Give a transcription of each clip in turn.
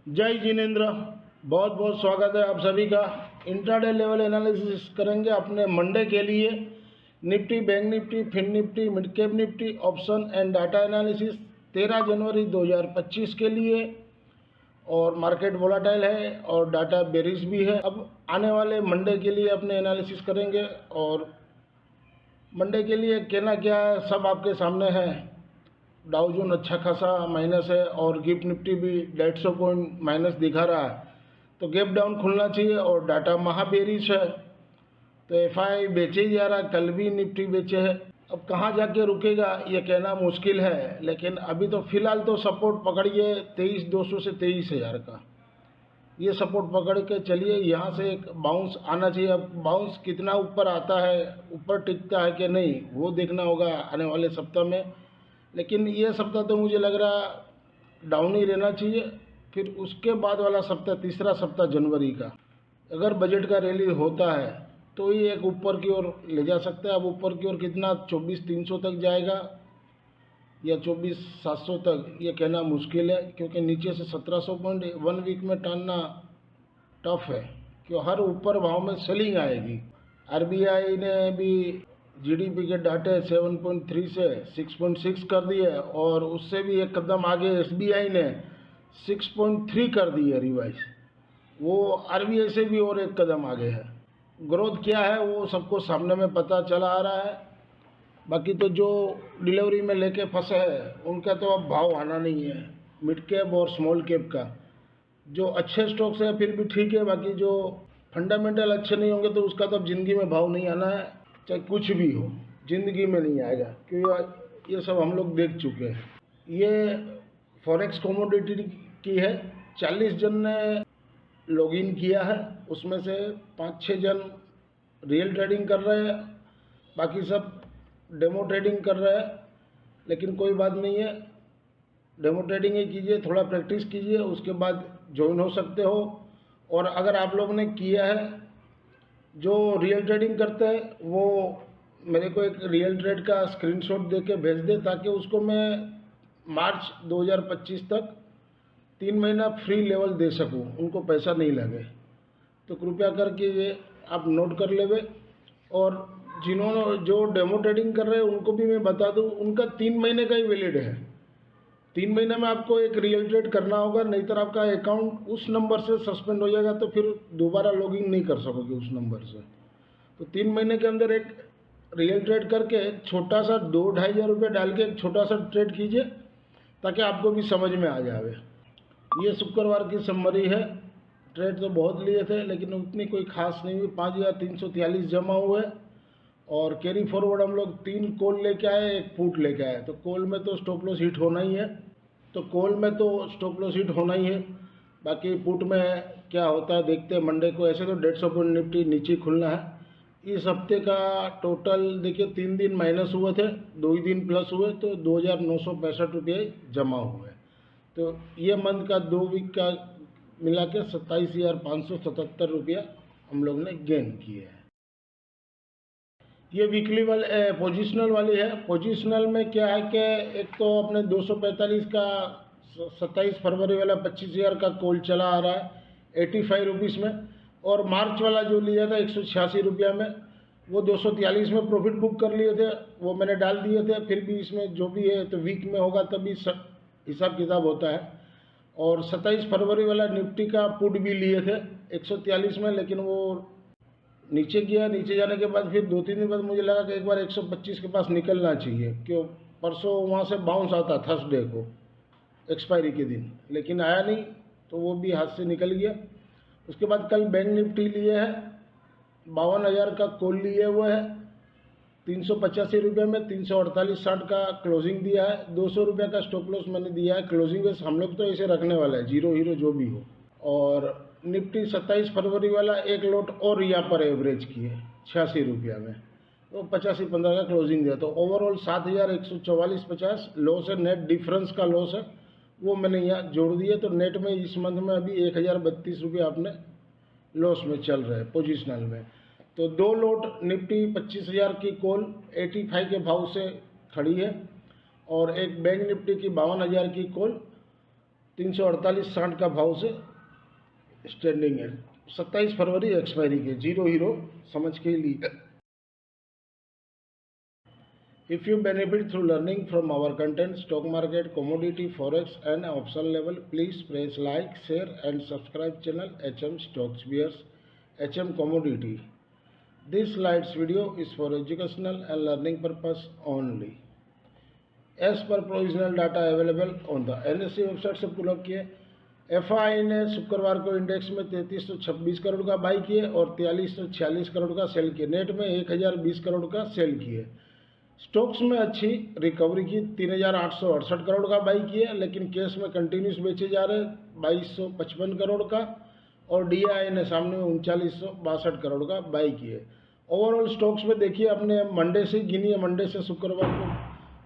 जय जिनेन्द्र। बहुत बहुत स्वागत है आप सभी का। इंट्राडे लेवल एनालिसिस करेंगे अपने मंडे के लिए। Nifty, Bank Nifty, Fin Nifty, Mid Cap Nifty, option and data analysis 13 जनवरी 2025 के लिए। और मार्केट वोलाटाइल है और डाटा बेरिश भी है। अब आने वाले मंडे के लिए अपने एनालिसिस करेंगे और मंडे के लिए कहना क्या है सब आपके सामने है। डाउ जोन अच्छा खासा माइनस है और गिफ्ट निफ्टी भी 150 पॉइंट माइनस दिखा रहा है, तो गैप डाउन खुलना चाहिए। और डाटा महाबेरिश है तो एफआई बेचे ही जा रहा है, कल भी निफ्टी बेचे है। अब कहाँ जाके रुकेगा ये कहना मुश्किल है, लेकिन अभी तो फिलहाल तो सपोर्ट पकड़िए 23,200 से 23,000 का। ये सपोर्ट पकड़ के चलिए, यहाँ से एक बाउंस आना चाहिए। अब बाउंस कितना ऊपर आता है, ऊपर टिकता है कि नहीं, वो देखना होगा आने वाले सप्ताह में। लेकिन ये सप्ताह तो मुझे लग रहा डाउन ही रहना चाहिए। फिर उसके बाद वाला सप्ताह, तीसरा सप्ताह जनवरी का, अगर बजट का रैली होता है तो ये एक ऊपर की ओर ले जा सकता है। अब ऊपर की ओर कितना 24,300 तक जाएगा या 24,700 तक, ये कहना मुश्किल है, क्योंकि नीचे से 1700 पॉइंट 1 वीक में टानना टफ है, क्यों हर ऊपर भाव में सेलिंग आएगी। आरबीआई ने भी जीडीपी के डाटे 7.3 से 6.6 कर दिए और उससे भी एक कदम आगे एसबीआई ने 6.3 कर दी है रिवाइज। वो आरबीआई से भी और एक कदम आगे है। ग्रोथ क्या है वो सबको सामने में पता चला आ रहा है। बाकी तो जो डिलीवरी में लेके फंसे हैं उनका तो अब भाव आना नहीं है। मिड कैप और स्मॉल कैप का जो अच्छे स्टॉक्स है फिर भी ठीक है, बाकी जो फंडामेंटल अच्छे नहीं होंगे तो उसका तो अब ज़िंदगी में भाव नहीं आना है। चाहे कुछ भी हो, ज़िंदगी में नहीं आएगा, क्योंकि ये सब हम लोग देख चुके हैं। ये फॉरेक्स कमोडिटी की है। 40 जन ने लॉगिन किया है, उसमें से 5-6 जन रियल ट्रेडिंग कर रहे हैं, बाकी सब डेमो ट्रेडिंग कर रहे हैं। लेकिन कोई बात नहीं है, डेमो ट्रेडिंग ही कीजिए, थोड़ा प्रैक्टिस कीजिए, उसके बाद ज्वाइन हो सकते हो। और अगर आप लोगों ने किया है, जो रियल ट्रेडिंग करते हैं वो मेरे को एक रियल ट्रेड का स्क्रीनशॉट दे के भेज दे, ताकि उसको मैं मार्च 2025 तक 3 महीना फ्री लेवल दे सकूं, उनको पैसा नहीं लगे। तो कृपया करके ये आप नोट कर लेवे। और जिन्होंने जो डेमो ट्रेडिंग कर रहे हैं उनको भी मैं बता दूं, उनका 3 महीने का ही वैलिड है। 3 महीने में आपको एक रियल ट्रेड करना होगा, नहीं तो आपका अकाउंट उस नंबर से सस्पेंड हो जाएगा, तो फिर दोबारा लॉगिन नहीं कर सकोगे उस नंबर से। तो 3 महीने के अंदर एक रियल ट्रेड करके छोटा सा 2-2,500 रुपये डाल के एक छोटा सा ट्रेड कीजिए, ताकि आपको भी समझ में आ जाए। ये शुक्रवार की समरी है। ट्रेड तो बहुत लिए थे लेकिन उतनी कोई खास नहीं हुई। 5,343 जमा हुए और कैरी फॉरवर्ड हम लोग 3 कॉल लेके आए, 1 पुट लेके आए। तो कॉल में तो स्टॉप लॉस हिट होना ही है, होना ही है। बाकी पुट में क्या होता है देखते हैं मंडे को। ऐसे तो 150 पॉइंट निफ्टी नीचे खुलना है। इस हफ्ते का टोटल देखिए, 3 दिन माइनस हुए थे, 2 ही दिन प्लस हुए, तो 2,965 रुपये जमा हुए। तो ये मंथ का 2 वीक का मिला के 27,577 रुपया हम लोग ने गेन किए हैं। ये वीकली वाले पोजिशनल वाली है। पोजिशनल में क्या है कि एक तो अपने 245 का 27 फरवरी वाला 25,000 का कॉल चला आ रहा है 85 रुपीज़ में। और मार्च वाला जो लिया था 186 रुपया में, वो 243 में प्रॉफिट बुक कर लिए थे, वो मैंने डाल दिए थे। फिर भी इसमें जो भी है तो वीक में होगा तभी हिसाब किताब होता है। और 27 फरवरी वाला निफ्टी का पुट भी लिए थे 143 में, लेकिन वो नीचे गया। नीचे जाने के बाद फिर 2-3 दिन बाद मुझे लगा कि एक बार 125 के पास निकलना चाहिए, क्यों परसों वहाँ से बाउंस आता थर्सडे को एक्सपायरी के दिन, लेकिन आया नहीं, तो वो भी हाथ से निकल गया। उसके बाद कल बैंक निफ्टी लिए है, 52,000 का कॉल लिए हुए है, 385 रुपये में 348.60 का क्लोजिंग दिया है। 200 रुपये का स्टॉप लॉस मैंने दिया है। क्लोजिंग बेस हम लोग तो ऐसे रखने वाला है, जीरो हीरो जो भी हो। और निफ्टी 27 फरवरी वाला एक लोट और यहाँ पर एवरेज किए 86 रुपया में, तो 85-15 का क्लोजिंग दिया। तो ओवरऑल 7,144.50 लॉस है। नेट डिफरेंस का लॉस है, वो मैंने यहाँ जोड़ दिए। तो नेट में इस मंथ में अभी 1,032 रुपये आपने लॉस में चल रहे हैं पोजिशनल में। तो 2 लोट निफ्टी 25,000 की कॉल 85 के भाव से खड़ी है, और एक बैंक निफ्टी की 52,000 की कॉल 348.60 का भाव से स्टैंडिंग है। 27 फरवरी एक्सपायरी के, जीरो हीरो समझ के लिए। If you benefit through learning from our content, stock market, commodity, forex and option level, please press like, share and subscribe channel HM Stocks Bears, HM Commodity. This slides video is for educational and learning purpose only. As per provisional data available on the NSE website से pull up किए, FI ने शुक्रवार को index में 3326 करोड़ का by किए और 4346 करोड़ का सेल किए। नेट में 1020 करोड़ का सेल किए। स्टॉक्स में अच्छी रिकवरी की, 3868 करोड़ का बाई किया, लेकिन कैश में कंटिन्यूस बेचे जा रहे 2255 करोड़ का, और DI ने सामने में 3962 करोड़ का बाई किए। ओवरऑल स्टॉक्स में देखिए, अपने मंडे से गिनिए, मंडे से शुक्रवार को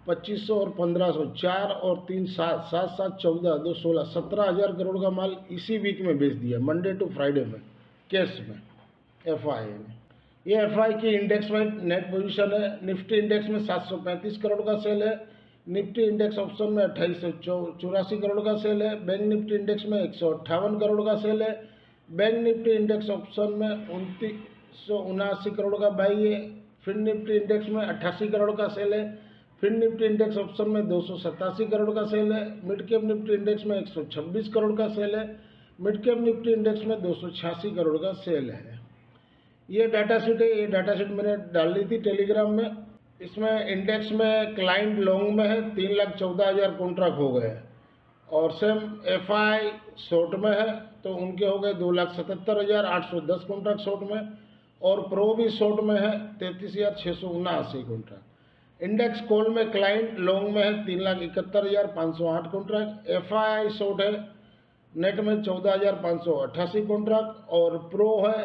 2500 और 1500, 4 और 3 7, 7 7 14 2 16, 17,000 करोड़ का माल इसी वीक में बेच दिया, मंडे टू फ्राइडे में कैश में FI ने। ये FI की इंडेक्स में नेट पोजीशन है। निफ्टी इंडेक्स में 735 करोड़ का सेल है। निफ्टी इंडेक्स ऑप्शन में 2884 करोड़ का सेल है। बैंक निफ्टी इंडेक्स में 158 करोड़ का सेल है। बैंक निफ्टी इंडेक्स ऑप्शन में 2979 करोड़ का बाई है। फिन निफ्टी इंडेक्स में 88 करोड़ का सेल है। फिन निफ्टी इंडेक्स ऑप्शन में 287 करोड़ का सेल है। मिड कैप निफ्टी इंडेक्स में 126 करोड़ का सेल है। मिड कैप निफ्टी इंडेक्स में 286 करोड़ का सेल है। ये डाटा शीट है। ये डाटा शीट मैंने डाल दी थी टेलीग्राम में। इसमें इंडेक्स में क्लाइंट लॉन्ग में है, 3,14,000 कॉन्ट्रैक्ट हो गए, और सेम FI शॉर्ट में है तो उनके हो गए 2,77,810 कॉन्ट्रैक्ट शॉर्ट में, और प्रो भी शॉर्ट में है 33,679 कॉन्ट्रैक्ट। इंडेक्स कॉल में क्लाइंट लॉन्ग में है 3,71,508 कॉन्ट्रैक्ट। FI शॉर्ट है नेट में 14,588 कॉन्ट्रैक्ट, और प्रो है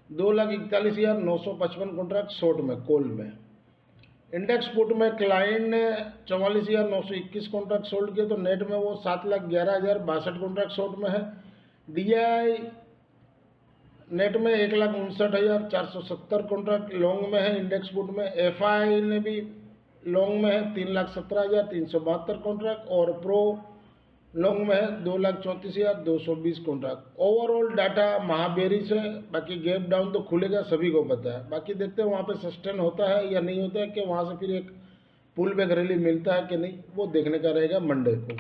2,41,955 कॉन्ट्रैक्ट शॉर्ट में कॉल में। इंडेक्स पुट में क्लाइंट ने 44,921 कॉन्ट्रैक्ट सोल्ड किए, तो नेट में वो 7,11,062 कॉन्ट्रैक्ट शॉर्ट में है। DI नेट में 1,59,470 कॉन्ट्रैक्ट लॉन्ग में है इंडेक्स पुट में। FI ने भी लॉन्ग में है 3,17,372 कॉन्ट्रैक्ट, और प्रो लॉन्ग में है 2,34,220 कॉन्ट्रैक्ट। ओवरऑल डाटा महाबेरिश है। बाकी गैप डाउन तो खुलेगा, सभी को पता है। बाकी देखते हैं वहाँ पे सस्टेन होता है या नहीं होता है, कि वहाँ से फिर एक पुल बैक रैली मिलता है कि नहीं, वो देखने का रहेगा मंडे को।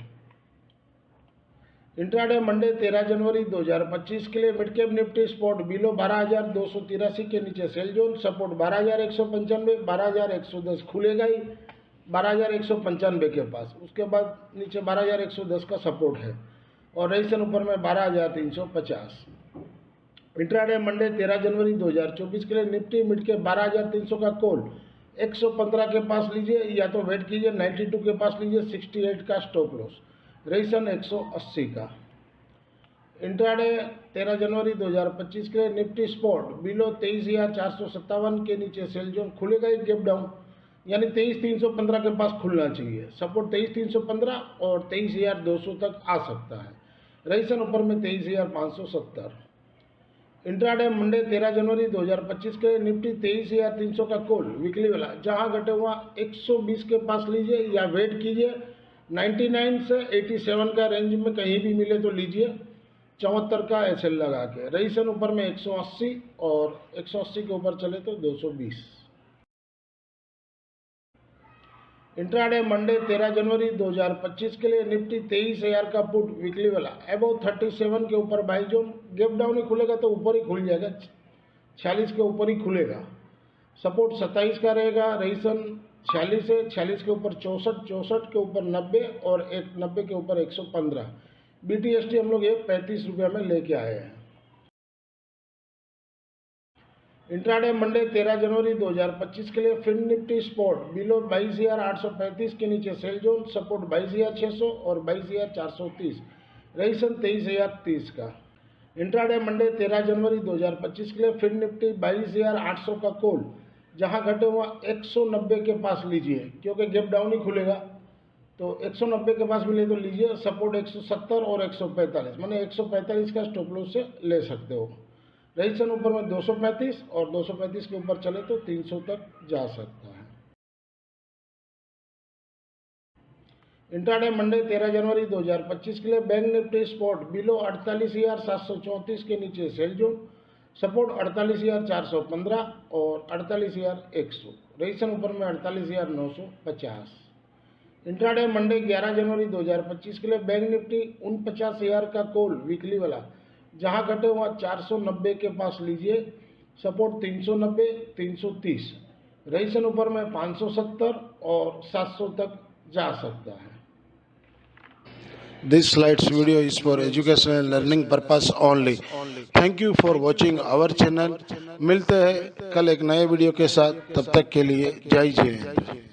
इंट्राडे मंडे 13 जनवरी 2025 के लिए mid Cap Nifty spot below 12,283 के नीचे सेल जोन, सपोर्ट 12,195, 12,110 खुलेगा ही 12,195 के पास। उसके बाद नीचे 12,110 का सपोर्ट है, और रेजिस्टेंस ऊपर में 12,350। इंट्राडे मंडे 13 जनवरी 2024 के लिए निफ्टी मिड के 12,300 का कॉल 115 के पास लीजिए, या तो वेट कीजिए 92 के पास लीजिए, 68 का स्टॉप लॉस, रेजिस्टेंस 180 का। इंट्राडे 13 जनवरी 2025 के लिए निफ्टी स्पॉट बिलो 23,457 के नीचे सेल जोन, खुलेगा एक गैप डाउन, यानी 23,315 के पास खुलना चाहिए। सपोर्ट 23,315 और 23,200 तक आ सकता है। रेजिस्टेंस ऊपर में 23,570। इंट्राडे मंडे 13 जनवरी 2025 के निफ्टी 23,300 का कॉल वीकली वाला, जहां घटे हुआ 120 के पास लीजिए, या वेट कीजिए 99 से 87 का रेंज में कहीं भी मिले तो लीजिए, 74 का SL लगा के। रेजिस्टेंस ऊपर में 180, और 180 के ऊपर चले तो 220। इंट्राडे मंडे 13 जनवरी 2025 के लिए निफ्टी 23,000 का पुट वीकली वाला, अबव 37 के ऊपर बाई जोन, गैप डाउन ही खुलेगा तो ऊपर ही खुल जाएगा, 46 के ऊपर ही खुलेगा। सपोर्ट 27 का रहेगा, रेजिस्टेंस 46 है, 46 के ऊपर 64, 64 के ऊपर 90, और 90 के ऊपर 115। BTST हम लोग ये 35 रुपये में लेके आए हैं। इंट्राडे मंडे 13 जनवरी 2025 के लिए फिन निफ्टी स्पॉट बिलो 22,835 के नीचे सेल जोन, सपोर्ट 22,600 और 22,430, रेजिस्टेंस 23,030 का। इंट्राडे मंडे 13 जनवरी 2025 के लिए फिन निफ्टी 22,800 का कॉल, जहां घटे हुआ 190 के पास लीजिए, क्योंकि गैप डाउन ही खुलेगा, तो 190 के पास मिले तो लीजिए। सपोर्ट 170 और 145, माने 145 का स्टॉप लॉस से ले सकते हो। रेजिस्टेंस ऊपर में 235, और 235 के ऊपर चले तो 300 तक जा सकता है। इंट्राडे मंडे 13 जनवरी 2025 के लिए बैंक निफ्टी स्पॉट बिलो 48,734 के नीचे सेल जोन, सपोर्ट 48,415 और 48,100, रजिस्ट्रेशन ऊपर में 48,950। इंट्राडे मंडे 11 जनवरी 2025 के लिए बैंक निफ्टी 49,000 का कॉल वीकली वाला, जहां घटे वहां 490 के पास लीजिए, सपोर्ट 390, 330, रजिस्ट्रेशन ऊपर में 570 और 700 तक जा सकता है। This slides video is for educational and learning purpose only. Thank you for watching our channel. मिलते हैं कल एक नए वीडियो के साथ, तब तक के लिए जय जय।